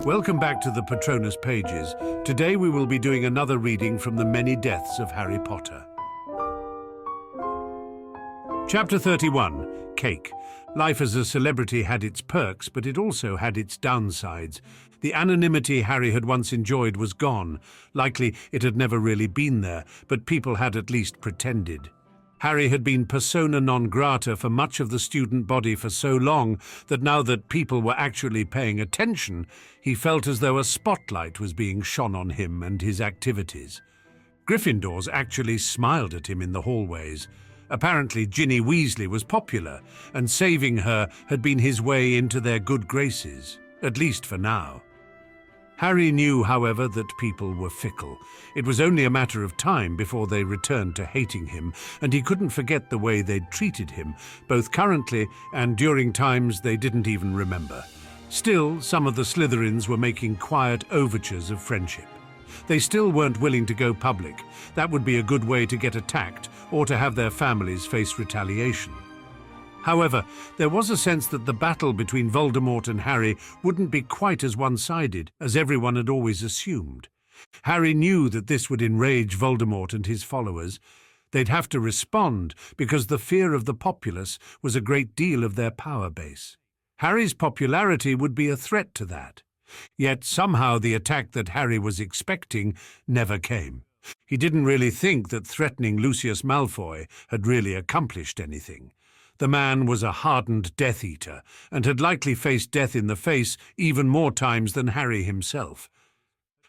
Welcome back to the Patronus Pages. Today we will be doing another reading from The Many Deaths of Harry Potter. Chapter 31, Cake. Life as a celebrity had its perks, but it also had its downsides. The anonymity Harry had once enjoyed was gone. Likely it had never really been there, but people had at least pretended. Harry had been persona non grata for much of the student body for so long that now that people were actually paying attention, he felt as though a spotlight was being shone on him and his activities. Gryffindors actually smiled at him in the hallways. Apparently Ginny Weasley was popular, and saving her had been his way into their good graces, at least for now. Harry knew, however, that people were fickle. It was only a matter of time before they returned to hating him, and he couldn't forget the way they'd treated him, both currently and during times they didn't even remember. Still, some of the Slytherins were making quiet overtures of friendship. They still weren't willing to go public. That would be a good way to get attacked or to have their families face retaliation. However, there was a sense that the battle between Voldemort and Harry wouldn't be quite as one-sided as everyone had always assumed. Harry knew that this would enrage Voldemort and his followers. They'd have to respond because the fear of the populace was a great deal of their power base. Harry's popularity would be a threat to that. Yet somehow the attack that Harry was expecting never came. He didn't really think that threatening Lucius Malfoy had really accomplished anything. The man was a hardened Death Eater and had likely faced death in the face even more times than Harry himself.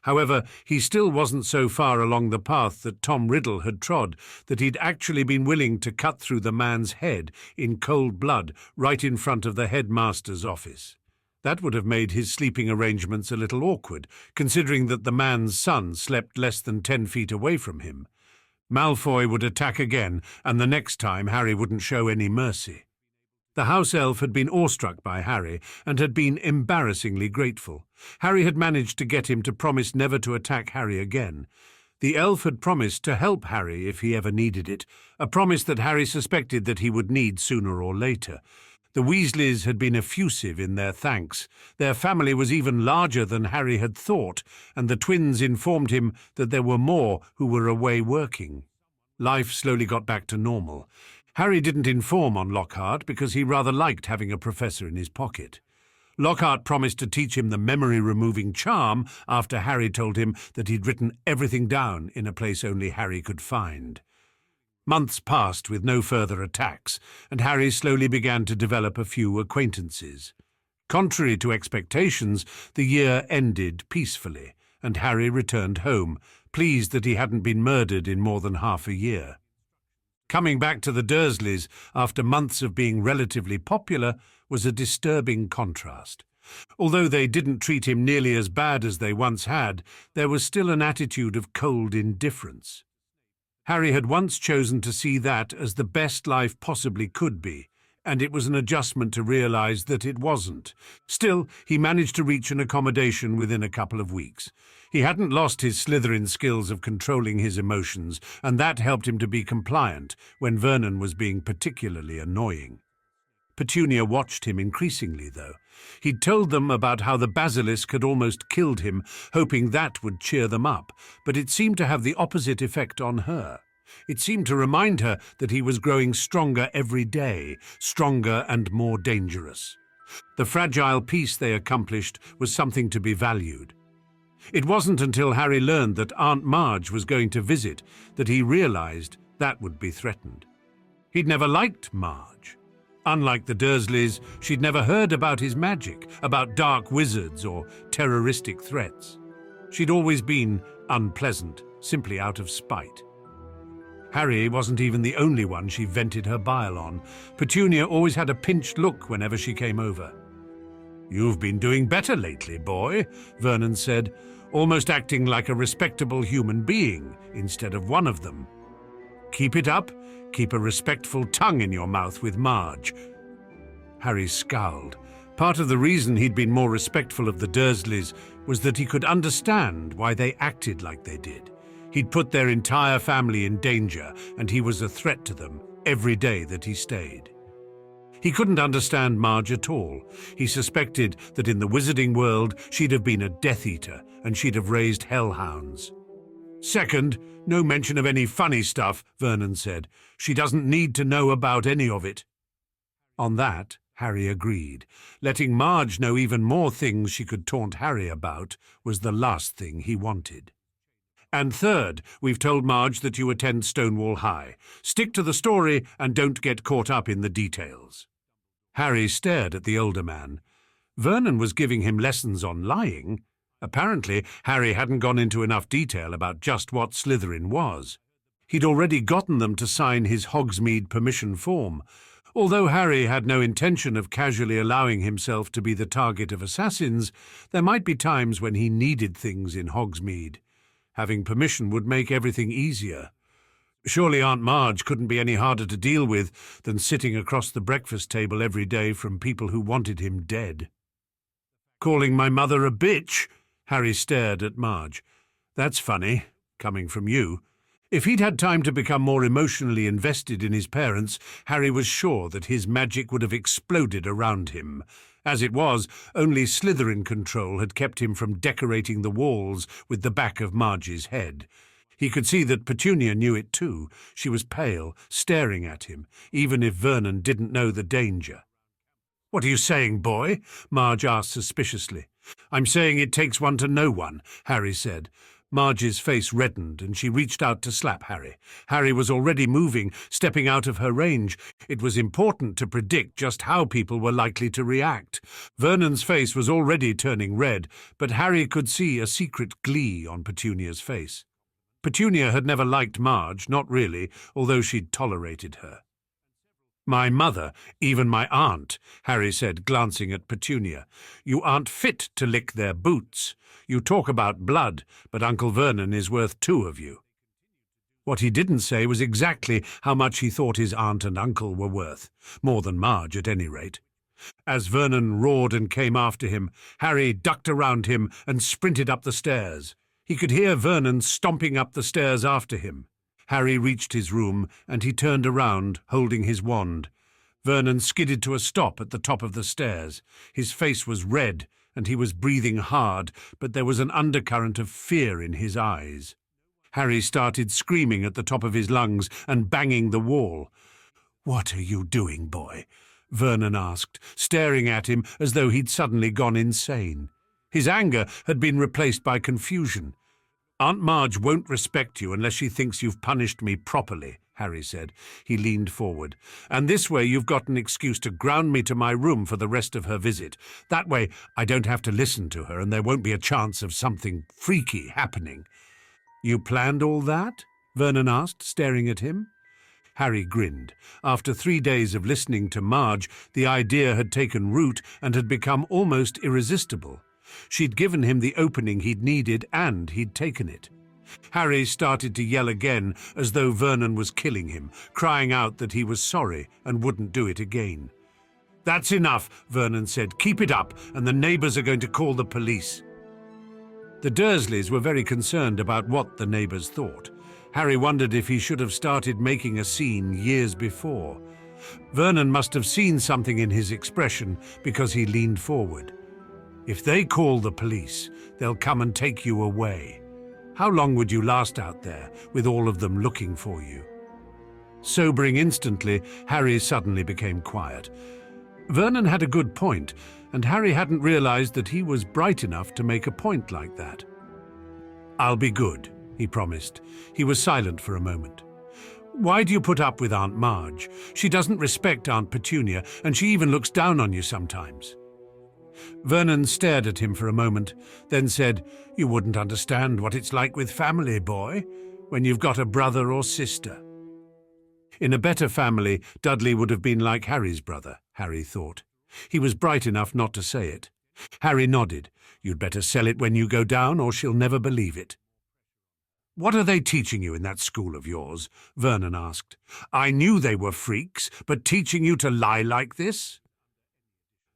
However, he still wasn't so far along the path that Tom Riddle had trod that he'd actually been willing to cut through the man's head in cold blood right in front of the headmaster's office. That would have made his sleeping arrangements a little awkward, considering that the man's son slept less than 10 feet away from him. Malfoy would attack again, and the next time Harry wouldn't show any mercy. The house elf had been awestruck by Harry and had been embarrassingly grateful. Harry had managed to get him to promise never to attack Harry again. The elf had promised to help Harry if he ever needed it, a promise that Harry suspected that he would need sooner or later. The Weasleys had been effusive in their thanks. Their family was even larger than Harry had thought, and the twins informed him that there were more who were away working. Life slowly got back to normal. Harry didn't inform on Lockhart because he rather liked having a professor in his pocket. Lockhart promised to teach him the memory-removing charm after Harry told him that he'd written everything down in a place only Harry could find. Months passed with no further attacks, and Harry slowly began to develop a few acquaintances. Contrary to expectations, the year ended peacefully, and Harry returned home, pleased that he hadn't been murdered in more than half a year. Coming back to the Dursleys after months of being relatively popular was a disturbing contrast. Although they didn't treat him nearly as bad as they once had, there was still an attitude of cold indifference. Harry had once chosen to see that as the best life possibly could be, and it was an adjustment to realize that it wasn't. Still, he managed to reach an accommodation within a couple of weeks. He hadn't lost his Slytherin skills of controlling his emotions, and that helped him to be compliant when Vernon was being particularly annoying. Petunia watched him increasingly, though. He'd told them about how the basilisk had almost killed him, hoping that would cheer them up, but it seemed to have the opposite effect on her. It seemed to remind her that he was growing stronger every day, stronger and more dangerous. The fragile peace they accomplished was something to be valued. It wasn't until Harry learned that Aunt Marge was going to visit that he realized that would be threatened. He'd never liked Marge. Unlike the Dursleys, she'd never heard about his magic, about dark wizards or terroristic threats. She'd always been unpleasant, simply out of spite. Harry wasn't even the only one she vented her bile on. Petunia always had a pinched look whenever she came over. "You've been doing better lately, boy," Vernon said, almost acting like a respectable human being instead of one of them. "Keep it up. Keep a respectful tongue in your mouth with Marge." Harry scowled. Part of the reason he'd been more respectful of the Dursleys was that he could understand why they acted like they did. He'd put their entire family in danger, and he was a threat to them every day that he stayed. He couldn't understand Marge at all. He suspected that in the wizarding world she'd have been a Death Eater and she'd have raised hellhounds. "Second, no mention of any funny stuff," Vernon said. "She doesn't need to know about any of it." On that, Harry agreed. Letting Marge know even more things she could taunt Harry about was the last thing he wanted. "And third, we've told Marge that you attend Stonewall High. Stick to the story and don't get caught up in the details." Harry stared at the older man. Vernon was giving him lessons on lying. Apparently, Harry hadn't gone into enough detail about just what Slytherin was. He'd already gotten them to sign his Hogsmeade permission form. Although Harry had no intention of casually allowing himself to be the target of assassins, there might be times when he needed things in Hogsmeade. Having permission would make everything easier. Surely Aunt Marge couldn't be any harder to deal with than sitting across the breakfast table every day from people who wanted him dead. "Calling my mother a bitch?" Harry stared at Marge. "That's funny, coming from you." If he'd had time to become more emotionally invested in his parents, Harry was sure that his magic would have exploded around him. As it was, only Slytherin control had kept him from decorating the walls with the back of Marge's head. He could see that Petunia knew it too. She was pale, staring at him, even if Vernon didn't know the danger. "What are you saying, boy?" Marge asked suspiciously. "I'm saying it takes one to know one," Harry said. Marge's face reddened, and she reached out to slap Harry. Harry was already moving, stepping out of her range. It was important to predict just how people were likely to react. Vernon's face was already turning red, but Harry could see a secret glee on Petunia's face. Petunia had never liked Marge, not really, although she'd tolerated her. "My mother, even my aunt," Harry said, glancing at Petunia. "You aren't fit to lick their boots. You talk about blood, but Uncle Vernon is worth two of you." What he didn't say was exactly how much he thought his aunt and uncle were worth. More than Marge, at any rate. As Vernon roared and came after him, Harry ducked around him and sprinted up the stairs. He could hear Vernon stomping up the stairs after him. Harry reached his room, and he turned around, holding his wand. Vernon skidded to a stop at the top of the stairs. His face was red, and he was breathing hard, but there was an undercurrent of fear in his eyes. Harry started screaming at the top of his lungs and banging the wall. "What are you doing, boy?" Vernon asked, staring at him as though he'd suddenly gone insane. His anger had been replaced by confusion. "Aunt Marge won't respect you unless she thinks you've punished me properly," Harry said. He leaned forward. "And this way you've got an excuse to ground me to my room for the rest of her visit. That way I don't have to listen to her, and there won't be a chance of something freaky happening." "You planned all that?" Vernon asked, staring at him. Harry grinned. After 3 days of listening to Marge, the idea had taken root and had become almost irresistible. She'd given him the opening he'd needed, and he'd taken it. Harry started to yell again, as though Vernon was killing him, crying out that he was sorry and wouldn't do it again. "That's enough," Vernon said. "Keep it up, and the neighbours are going to call the police." The Dursleys were very concerned about what the neighbours thought. Harry wondered if he should have started making a scene years before. Vernon must have seen something in his expression because he leaned forward. "If they call the police, they'll come and take you away. How long would you last out there, with all of them looking for you?" Sobering instantly, Harry suddenly became quiet. Vernon had a good point, and Harry hadn't realized that he was bright enough to make a point like that. "I'll be good," he promised. He was silent for a moment. "Why do you put up with Aunt Marge? She doesn't respect Aunt Petunia, and she even looks down on you sometimes." Vernon stared at him for a moment, then said, "You wouldn't understand what it's like with family, boy, when you've got a brother or sister." In a better family, Dudley would have been like Harry's brother, Harry thought. He was bright enough not to say it. Harry nodded. "You'd better sell it when you go down, or she'll never believe it." "What are they teaching you in that school of yours?" Vernon asked. "I knew they were freaks, but teaching you to lie like this?"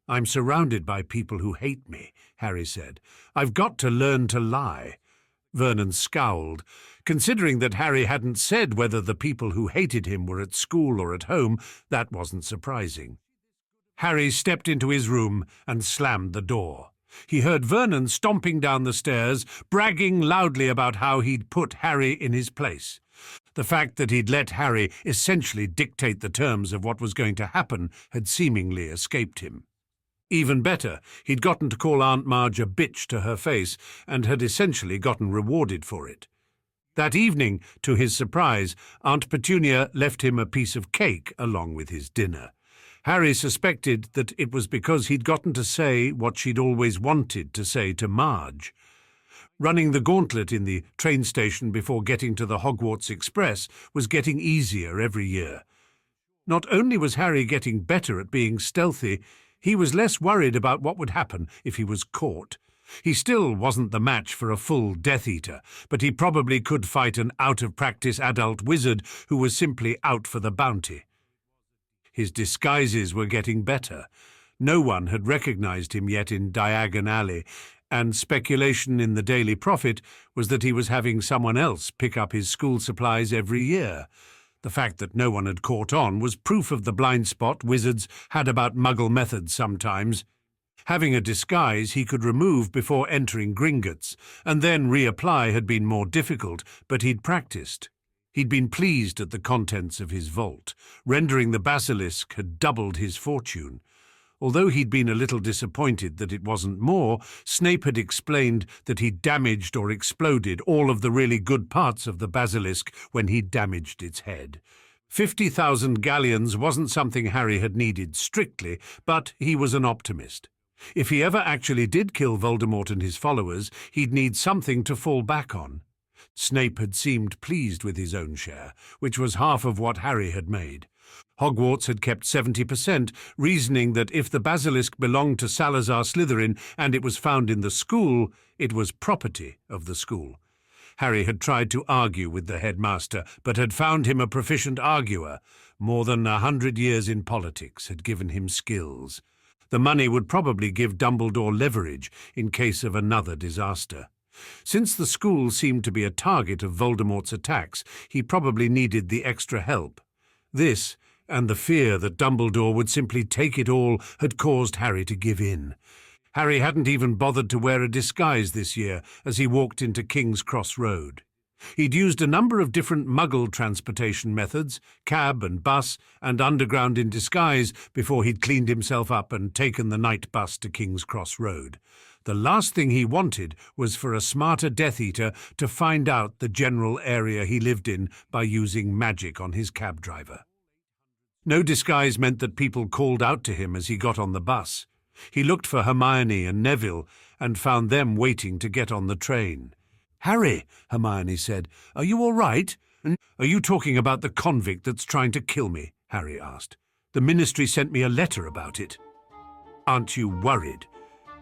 "I'm surrounded by people who hate me," Harry said. "I've got to learn to lie." Vernon scowled. Considering that Harry hadn't said whether the people who hated him were at school or at home, that wasn't surprising. Harry stepped into his room and slammed the door. He heard Vernon stomping down the stairs, bragging loudly about how he'd put Harry in his place. The fact that he'd let Harry essentially dictate the terms of what was going to happen had seemingly escaped him. Even better, he'd gotten to call Aunt Marge a bitch to her face and had essentially gotten rewarded for it. That evening, to his surprise, Aunt Petunia left him a piece of cake along with his dinner. Harry suspected that it was because he'd gotten to say what she'd always wanted to say to Marge. Running the gauntlet in the train station before getting to the Hogwarts Express was getting easier every year. Not only was Harry getting better at being stealthy, he was less worried about what would happen if he was caught. He still wasn't the match for a full Death Eater, but he probably could fight an out-of-practice adult wizard who was simply out for the bounty. His disguises were getting better. No one had recognized him yet in Diagon Alley, and speculation in the Daily Prophet was that he was having someone else pick up his school supplies every year. The fact that no one had caught on was proof of the blind spot wizards had about Muggle methods sometimes. Having a disguise he could remove before entering Gringotts, and then reapply had been more difficult, but he'd practiced. He'd been pleased at the contents of his vault. Rendering the basilisk had doubled his fortune. Although he'd been a little disappointed that it wasn't more, Snape had explained that he'd damaged or exploded all of the really good parts of the basilisk when he'd damaged its head. 50,000 galleons wasn't something Harry had needed strictly, but he was an optimist. If he ever actually did kill Voldemort and his followers, he'd need something to fall back on. Snape had seemed pleased with his own share, which was half of what Harry had made. Hogwarts had kept 70%, reasoning that if the basilisk belonged to Salazar Slytherin and it was found in the school, it was property of the school. Harry had tried to argue with the headmaster, but had found him a proficient arguer. More than 100 years in politics had given him skills. The money would probably give Dumbledore leverage in case of another disaster. Since the school seemed to be a target of Voldemort's attacks, he probably needed the extra help. This, and the fear that Dumbledore would simply take it all, had caused Harry to give in. Harry hadn't even bothered to wear a disguise this year as he walked into King's Cross Road. He'd used a number of different Muggle transportation methods, cab and bus, and underground in disguise, before he'd cleaned himself up and taken the night bus to King's Cross Road. The last thing he wanted was for a smarter Death Eater to find out the general area he lived in by using magic on his cab driver. No disguise meant that people called out to him as he got on the bus. He looked for Hermione and Neville and found them waiting to get on the train. "Harry," Hermione said, "are you all right?" "Are you talking about the convict that's trying to kill me?" Harry asked. "The Ministry sent me a letter about it." "Aren't you worried?"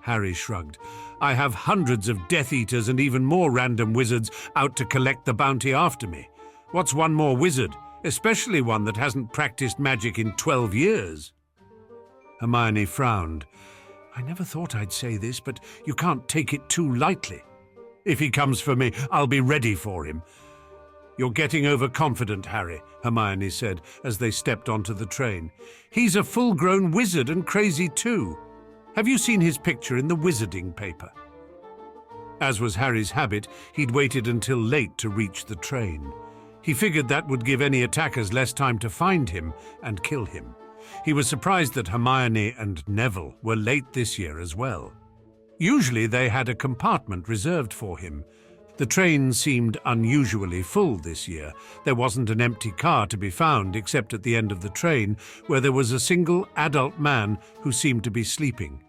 Harry shrugged. "I have hundreds of Death Eaters and even more random wizards out to collect the bounty after me. What's one more wizard, especially one that hasn't practiced magic in 12 years? Hermione frowned. "I never thought I'd say this, but you can't take it too lightly. If he comes for me, I'll be ready for him." "You're getting overconfident, Harry," Hermione said as they stepped onto the train. "He's a full-grown wizard and crazy too. Have you seen his picture in the wizarding paper?" As was Harry's habit, he'd waited until late to reach the train. He figured that would give any attackers less time to find him and kill him. He was surprised that Hermione and Neville were late this year as well. Usually they had a compartment reserved for him. The train seemed unusually full this year. There wasn't an empty car to be found except at the end of the train, where there was a single adult man who seemed to be sleeping.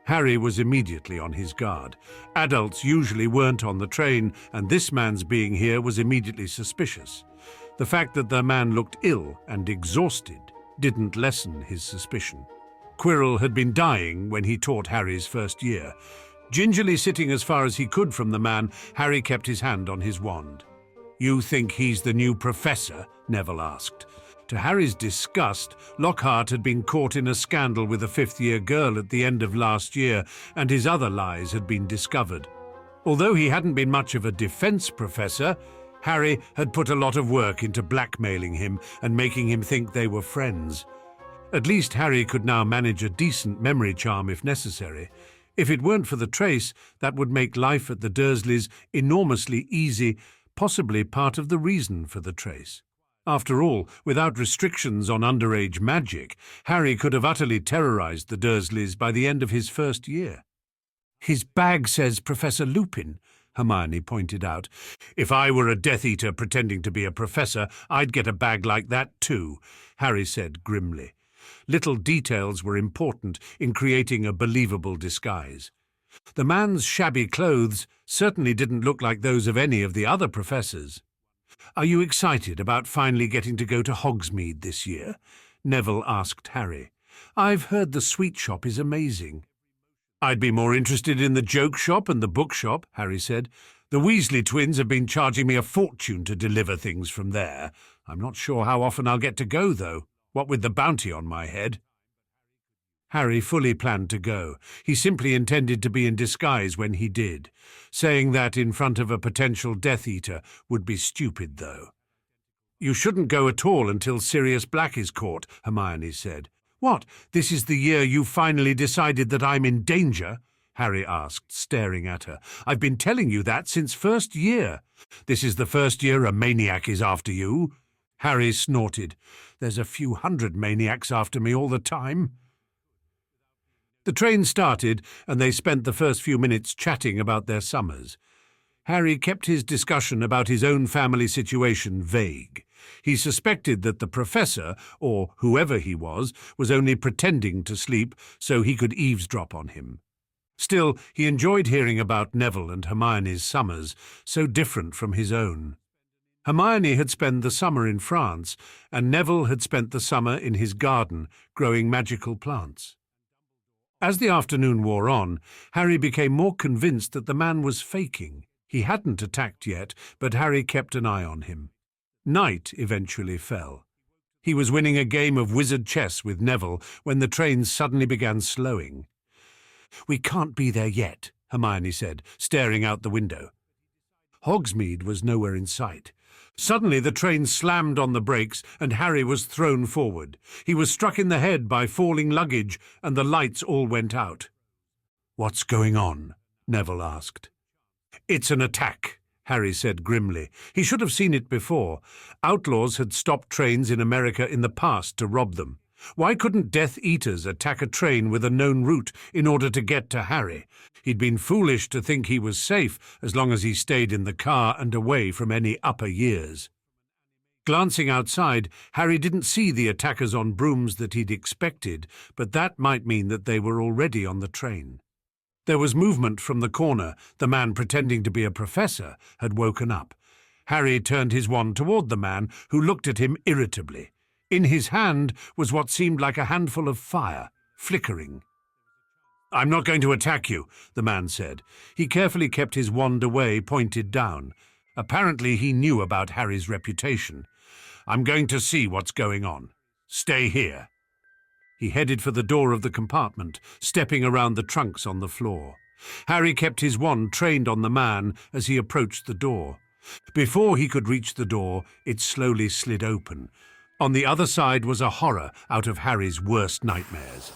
Harry was immediately on his guard. Adults usually weren't on the train, and this man's being here was immediately suspicious. The fact that the man looked ill and exhausted didn't lessen his suspicion. Quirrell had been dying when he taught Harry's first year. Gingerly sitting as far as he could from the man, Harry kept his hand on his wand. "You think he's the new professor?" Neville asked. To Harry's disgust, Lockhart had been caught in a scandal with a fifth-year girl at the end of last year, and his other lies had been discovered. Although he hadn't been much of a defense professor, Harry had put a lot of work into blackmailing him and making him think they were friends. At least Harry could now manage a decent memory charm if necessary. If it weren't for the trace, that would make life at the Dursleys enormously easy, possibly part of the reason for the trace. After all, without restrictions on underage magic, Harry could have utterly terrorized the Dursleys by the end of his first year. "His bag says Professor Lupin," Hermione pointed out. "If I were a Death Eater pretending to be a professor, I'd get a bag like that too," Harry said grimly. Little details were important in creating a believable disguise. The man's shabby clothes certainly didn't look like those of any of the other professors. "Are you excited about finally getting to go to Hogsmeade this year?" Neville asked Harry. "I've heard the sweet shop is amazing." "I'd be more interested in the joke shop and the bookshop," Harry said. "The Weasley twins have been charging me a fortune to deliver things from there. I'm not sure how often I'll get to go, though, what with the bounty on my head." Harry fully planned to go. He simply intended to be in disguise when he did. Saying that in front of a potential Death Eater would be stupid, though. "You shouldn't go at all until Sirius Black is caught," Hermione said. "What, this is the year you finally decided that I'm in danger?" Harry asked, staring at her. "I've been telling you that since first year. This is the first year a maniac is after you." Harry snorted. "There's a few hundred maniacs after me all the time." The train started, and they spent the first few minutes chatting about their summers. Harry kept his discussion about his own family situation vague. He suspected that the professor, or whoever he was only pretending to sleep so he could eavesdrop on him. Still, he enjoyed hearing about Neville and Hermione's summers, so different from his own. Hermione had spent the summer in France, and Neville had spent the summer in his garden, growing magical plants. As the afternoon wore on, Harry became more convinced that the man was faking. He hadn't attacked yet, but Harry kept an eye on him. Night eventually fell. He was winning a game of wizard chess with Neville when the train suddenly began slowing. "We can't be there yet," Hermione said, staring out the window. Hogsmeade was nowhere in sight. Suddenly the train slammed on the brakes and Harry was thrown forward. He was struck in the head by falling luggage and the lights all went out. "What's going on?" Neville asked. "It's an attack," Harry said grimly. He should have seen it before. Outlaws had stopped trains in America in the past to rob them. Why couldn't Death Eaters attack a train with a known route in order to get to Harry? He'd been foolish to think he was safe as long as he stayed in the car and away from any upper years. Glancing outside, Harry didn't see the attackers on brooms that he'd expected, but that might mean that they were already on the train. There was movement from the corner. The man pretending to be a professor had woken up. Harry turned his wand toward the man, who looked at him irritably. In his hand was what seemed like a handful of fire, flickering. "I'm not going to attack you," the man said. He carefully kept his wand away, pointed down. Apparently he knew about Harry's reputation. "I'm going to see what's going on. Stay here." He headed for the door of the compartment, stepping around the trunks on the floor. Harry kept his wand trained on the man as he approached the door. Before he could reach the door, it slowly slid open. On the other side was a horror out of Harry's worst nightmares.